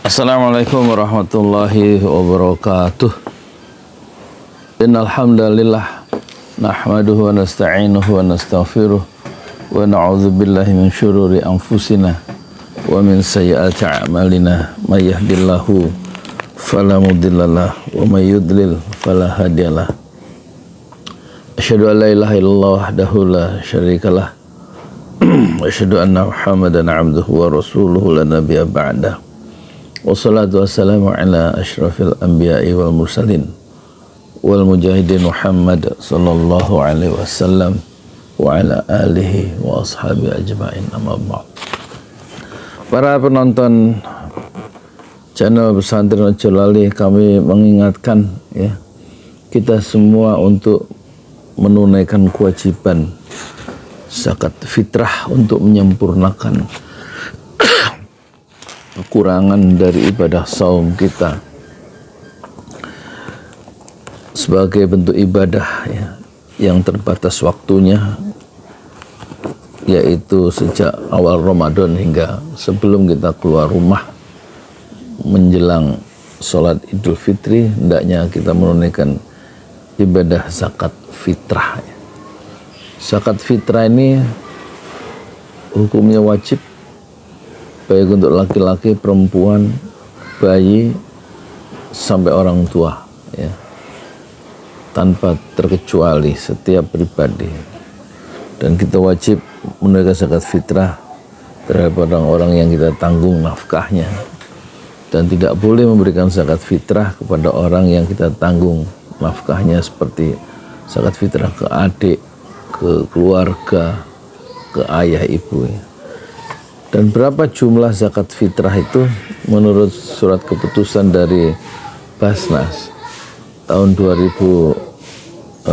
Assalamualaikum warahmatullahi wabarakatuh. Innal hamdalillah nahmaduhu wa nasta'inuhu wa nastaghfiruh wa na'udzu billahi min syururi anfusina wa min sayyiati a'malina. May yahdihillahu fala mudhillalah wa may yudlil fala hadiyalah. Asyhadu an la ilaha illallah wahdahu la syarikalah wa asyhadu anna Muhammadan 'abduhu wa rasuluhu la nabiyya ba'dah. Wassalatu wassalamu ala asyrafil anbiya'i wal mursalin wal mujahidin Muhammad sallallahu alaihi wasallam wa ala alihi wa ashabi ajma'in, amma ba'd. Para penonton channel Pesantren Ojo Lali, kami mengingatkan ya, kita semua untuk menunaikan kewajiban zakat fitrah untuk menyempurnakan kekurangan dari ibadah saum kita sebagai bentuk ibadah ya, yang terbatas waktunya, yaitu sejak awal Ramadan hingga sebelum kita keluar rumah menjelang sholat Idul Fitri. Hendaknya kita menunaikan ibadah zakat fitrah ya. Zakat fitrah ini hukumnya wajib baik untuk laki-laki, perempuan, bayi, sampai orang tua ya, tanpa terkecuali setiap pribadi. Dan kita wajib menunaikan zakat fitrah terhadap orang-orang yang kita tanggung nafkahnya, dan tidak boleh memberikan zakat fitrah kepada orang yang kita tanggung nafkahnya, seperti zakat fitrah ke adik, ke keluarga, ke ayah ibu ya. Dan berapa jumlah zakat fitrah itu menurut surat keputusan dari Basnas tahun 2025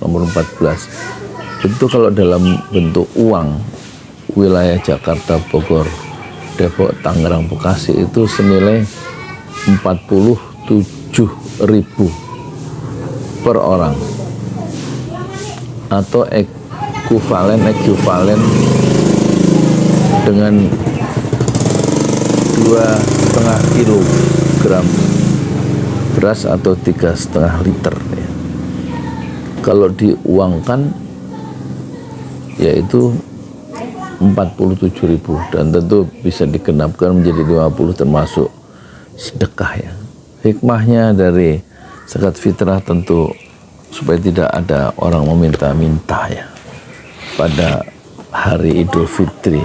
nomor 14, itu kalau dalam bentuk uang wilayah Jakarta, Bogor, Depok, Tangerang, Bekasi itu senilai 47.000 per orang, atau ekuivalen dengan 2,5 kilogram beras atau 3,5 liter ya. Kalau diuangkan yaitu 47.000, dan tentu bisa digenapkan menjadi 50 termasuk sedekah ya. Hikmahnya dari zakat fitrah tentu supaya tidak ada orang meminta-minta ya. Pada hari Idul Fitri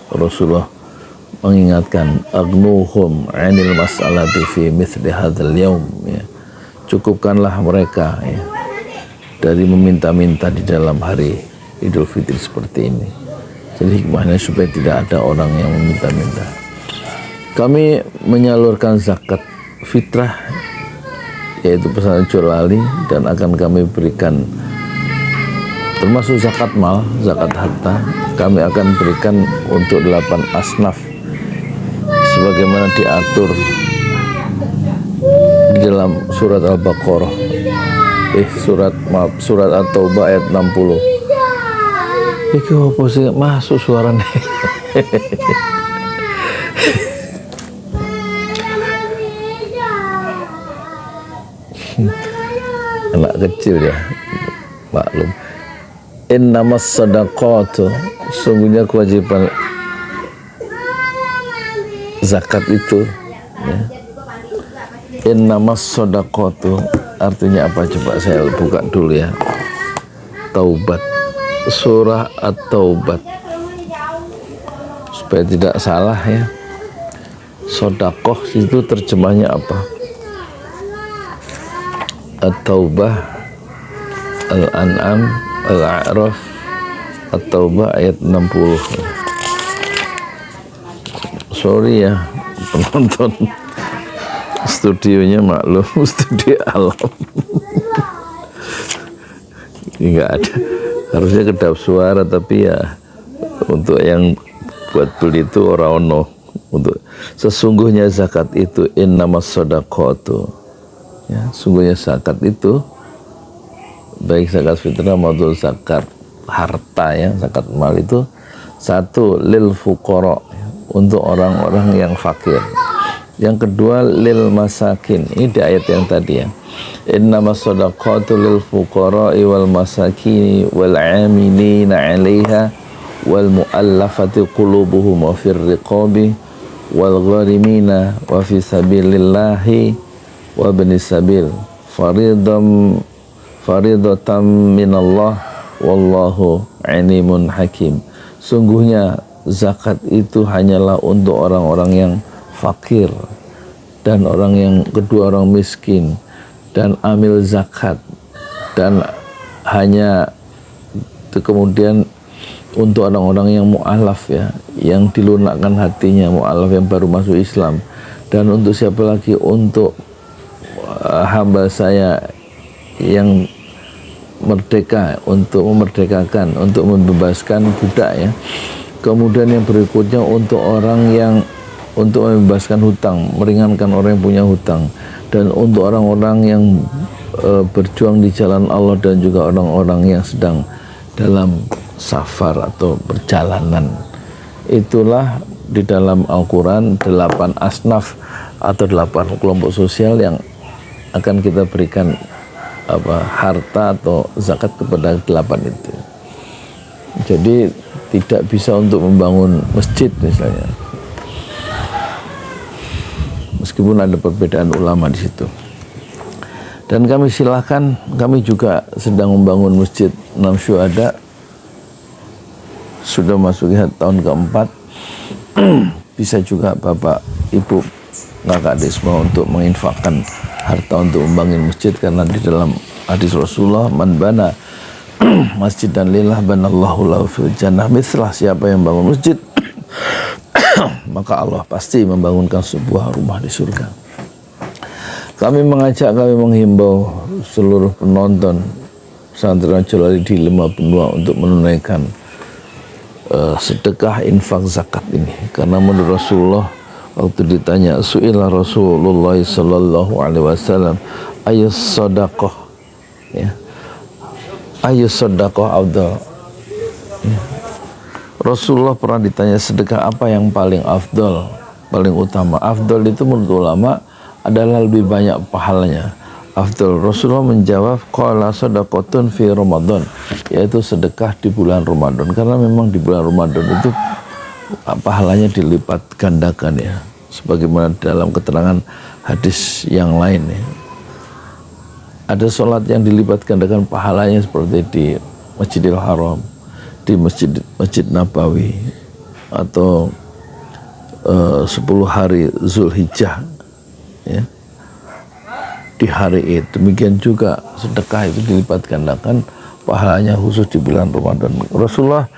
Rasulullah mengingatkan agnuhum 'anil mas'alati fi mithli hadzal yaum ya. Cukupkanlah mereka ya dari meminta-minta di dalam hari Idul Fitri seperti ini. Jadi hikmahnya supaya tidak ada orang yang meminta-minta. Kami menyalurkan zakat fitrah yaitu Pesantren Ojo Lali, dan akan kami berikan termasuk zakat mal, zakat harta, kami akan berikan untuk 8 asnaf sebagaimana diatur di dalam surat Al-Baqarah, surat At-Taubah ayat 60. Iki apa sih masuk suaranya? Anak kecil ya, maklum. Innamas sadaqatu, sungguhnya kewajiban zakat itu ya. Innamas sadaqatu artinya apa, coba saya buka dulu ya. Taubat, surah At-Taubat, supaya tidak salah ya. Sedekah itu terjemahnya apa? At-Taubah, Al-An'am, Al-A'raf, At-Taubah ayat 60. Sorry ya penonton studionya, maklum studio alam. Ini nggak ada, harusnya kedap suara, tapi ya untuk yang buat beli itu orang ono. Untuk sesungguhnya zakat itu innamas shadaqatu ya, sungguhnya zakat itu baik zakat fitrah maupun zakat harta ya, zakat mal itu satu lil fuqara, untuk orang-orang yang fakir. Yang kedua, lil masakin. Ini di ayat yang tadi ya. Innamas shadaqatu lil fuqara'i wal masakini wal 'amilina 'alaiha wal mu'allafati qulubuhum wa fir riqabi wal gharimina wa fi sabilillahi wa ibnis sabil faridatan minallah wallahu 'alimun hakim. Sungguhnya zakat itu hanyalah untuk orang-orang yang fakir dan orang yang kedua orang miskin dan amil zakat, dan hanya kemudian untuk orang-orang yang mu'alaf ya, yang dilunakkan hatinya, mu'alaf yang baru masuk Islam. Dan untuk siapa lagi? Untuk hamba saya yang merdeka, untuk memerdekakan, untuk membebaskan budak ya. Kemudian yang berikutnya untuk orang yang untuk membebaskan hutang, meringankan orang yang punya hutang, dan untuk orang-orang yang berjuang di jalan Allah, dan juga orang-orang yang sedang dalam safar atau perjalanan. Itulah di dalam Al-Quran 8 asnaf atau 8 kelompok sosial yang akan kita berikan harta atau zakat kepada 8 itu. Jadi tidak bisa untuk membangun masjid misalnya, meskipun ada perbedaan ulama di situ. Dan kami silahkan, kami juga sedang membangun masjid 6 syuhada, sudah masuk tahun keempat. Bisa juga Bapak, Ibu, kakak adik semua untuk menginfakkan harta untuk membangun masjid, karena di dalam hadis Rasulullah, man bana masjid dan lillah banallahu lahu fil jannah mithlah. Siapa yang bangun masjid maka Allah pasti membangunkan sebuah rumah di surga. Kami mengajak, kami menghimbau seluruh penonton pesantren Jalali di 5 benua untuk menunaikan sedekah infak zakat ini. Karena menurut Rasulullah, waktu ditanya su'ila Rasulullah sallallahu alaihi wasallam ayus sadaqah ya, ayus sadaqah afdal ya. Rasulullah pernah ditanya sedekah apa yang paling afdal, paling utama. Afdal itu menurut ulama adalah lebih banyak pahalanya. Afdal, Rasulullah menjawab qala sadaqatun fi Ramadan, yaitu sedekah di bulan Ramadan, karena memang di bulan Ramadan itu pahalanya dilipat gandakan ya, sebagaimana dalam keterangan hadis yang lain ya. Ada sholat yang dilipat gandakan pahalanya seperti di Masjidil Haram, di Masjid Nabawi, atau 10 hari Zulhijjah ya, di hari Id. Demikian juga sedekah itu dilipat gandakan pahalanya khusus di bulan Ramadan. Rasulullah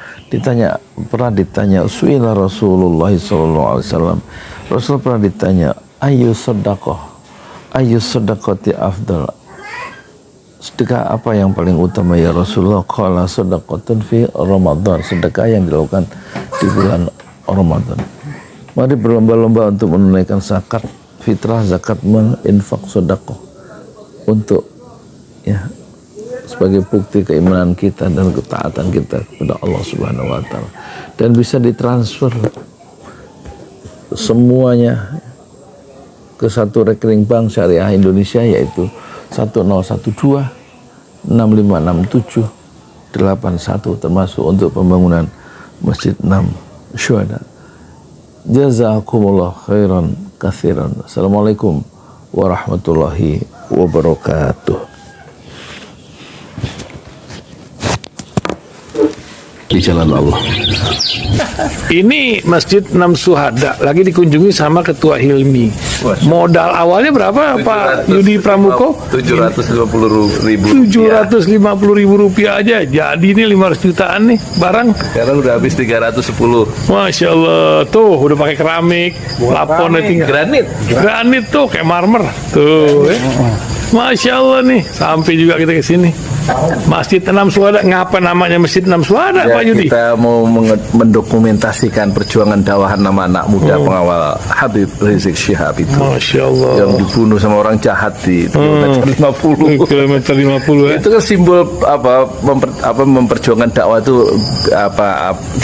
pernah ditanya su'ila Rasulullah sallallahu alaihi wasallam, Rasul pernah ditanya ayu sedekati afdal, sedekah apa yang paling utama ya Rasulullah? Qala sadaqatun fi Ramadan, sedekah yang dilakukan di bulan Ramadan. Mari berlomba-lomba untuk menunaikan zakat fitrah, zakat mal, infak, sedekah, untuk ya sebagai bukti keimanan kita dan ketaatan kita kepada Allah Subhanahu wa taala. Dan bisa ditransfer semuanya ke satu rekening bank syariah Indonesia, yaitu 1012656781, termasuk untuk pembangunan Masjid 6 Syuhada. Jazakumullah khairan katsiran. Assalamualaikum warahmatullahi wabarakatuh. Di jalan Allah. Ini Masjid 6 Syuhada lagi dikunjungi sama Ketua Hilmi. Modal awalnya berapa Pak Yudi Pramuko? 750.000 rupiah aja. Jadi ini 500 jutaan nih barang. Sekarang udah habis 310. Masya Allah, tuh udah pakai keramik, plafonnya tinggal granit tuh kayak marmer tuh. Masya Allah nih, sampai juga kita ke sini. Masjid Enam Syuhada. Ngapa namanya Masjid Enam Syuhada, Ya, Pak Yudi? kita mau mendokumentasikan perjuangan dakwah nama anak muda pengawal Habib Rizik Syihab itu Masya Allah. yang dibunuh sama orang jahat di kilometer 50. Kilometer 50 ya. Itu kan simbol memperjuangkan dakwah itu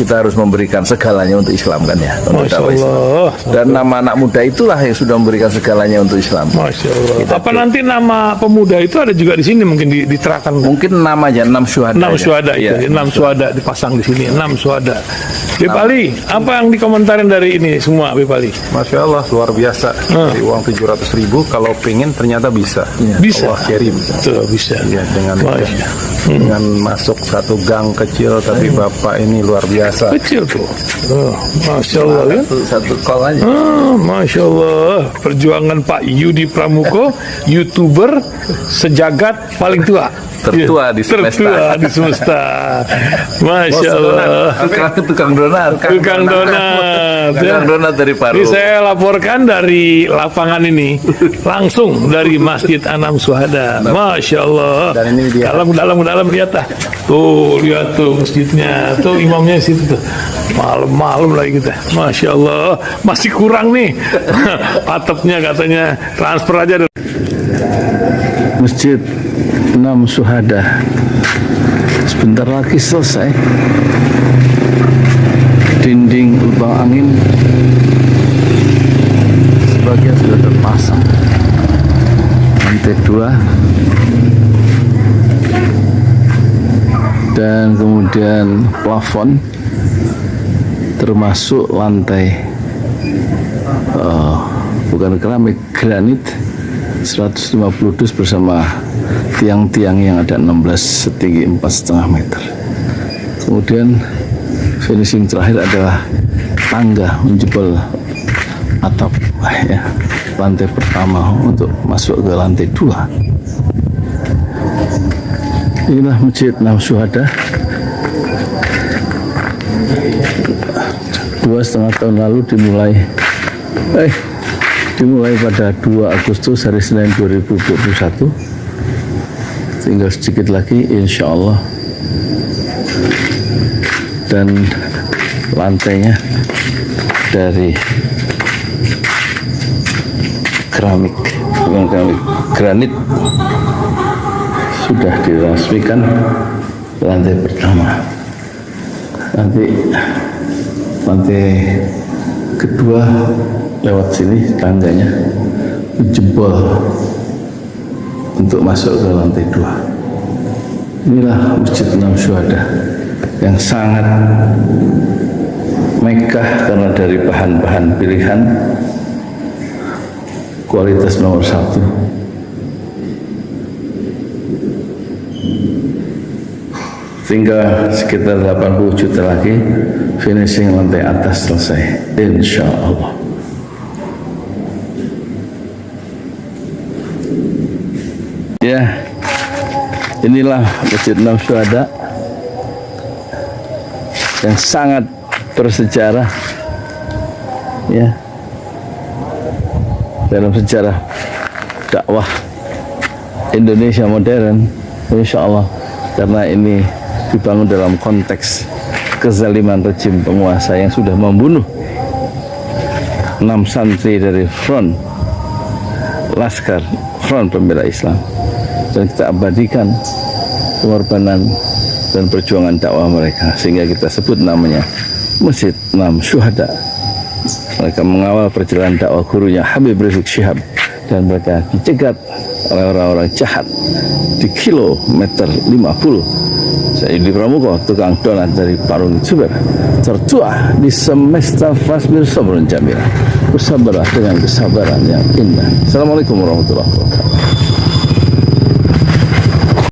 kita harus memberikan segalanya untuk Islam kan ya, untuk Masya dakwah Islam. Allah. Dan nama anak muda itulah yang sudah memberikan segalanya untuk Islam. Masya Allah. Apa nanti nama pemuda itu ada juga di sini mungkin diterangkan? Mungkin namanya 6 syuhada. 6 aja. syuhada itu, Iya. 6 syuhada dipasang di sini, 6 syuhada. Bipali, apa yang dikomentarin dari ini semua, Bipali? Masya Allah, luar biasa. Dari uang 700.000, kalau pengen ternyata bisa. Bisa. Allah kirim. Tuh, bisa. Ya, dengan masuk satu gang kecil, tapi Bapak ini luar biasa. Kecil tuh. Oh, Masya Allah ya. Satu call aja. Masya Allah, perjuangan Pak Yudi Pramuko, YouTuber sejagat paling tua. Tertua di semesta. Tertua di semesta. Masya Allah. Tukang donat. Tukang donat. Tukang donat dari Paru. Ini saya laporkan dari lapangan ini, langsung dari Masjid Anam Syuhada. Masya Allah. Dan ini dia. Dalam lihat dah. Tuh, lihat tuh masjidnya. Tuh imamnya di situ tuh. Malam-malam lagi kita. Masya Allah. Masih kurang nih. Atapnya katanya transfer aja. Masjid Enam Syuhada sebentar lagi selesai. Dinding lubang angin sebagian sudah terpasang, lantai 2 dan kemudian plafon termasuk lantai bukan keramik, granit 150 dus bersama tiang-tiang yang ada 16 setinggi 4,5 meter. Kemudian finishing terakhir adalah tangga menjebol atap ya, lantai pertama untuk masuk ke lantai 2. Inilah Masjid Enam Syuhada. 2,5 tahun lalu dimulai pada 2 Agustus hari Senin 2021. Tinggal sedikit lagi insya Allah, dan lantainya dari keramik, bukan keramik, granit sudah diresmikan lantai pertama. Nanti lantai kedua lewat sini tangganya jebol untuk masuk ke lantai 2. Inilah Masjid Enam Syuhada yang sangat megah karena dari bahan-bahan pilihan, kualitas nomor 1. Tinggal sekitar 80 juta lagi finishing lantai atas selesai, insya Allah. Ya, inilah Masjid Enam Syuhada yang sangat bersejarah ya dalam sejarah dakwah Indonesia modern, insya Allah, karena ini dibangun dalam konteks kezaliman rejim penguasa yang sudah membunuh 6 santri dari front pembela Islam, dan kita abadikan pengorbanan dan perjuangan dakwah mereka, sehingga kita sebut namanya Masjid Enam Syuhada. Mereka mengawal perjalanan dakwah gurunya Habib Rizik Syihab, dan mereka dicegat oleh orang-orang jahat di kilometer 50. Saya Yudi Pramuko, tukang donat dari Parung Juber, tertua di semesta fasbir sabrun jamil. Bersabarlah dengan kesabaran yang indah. Assalamualaikum warahmatullahi wabarakatuh.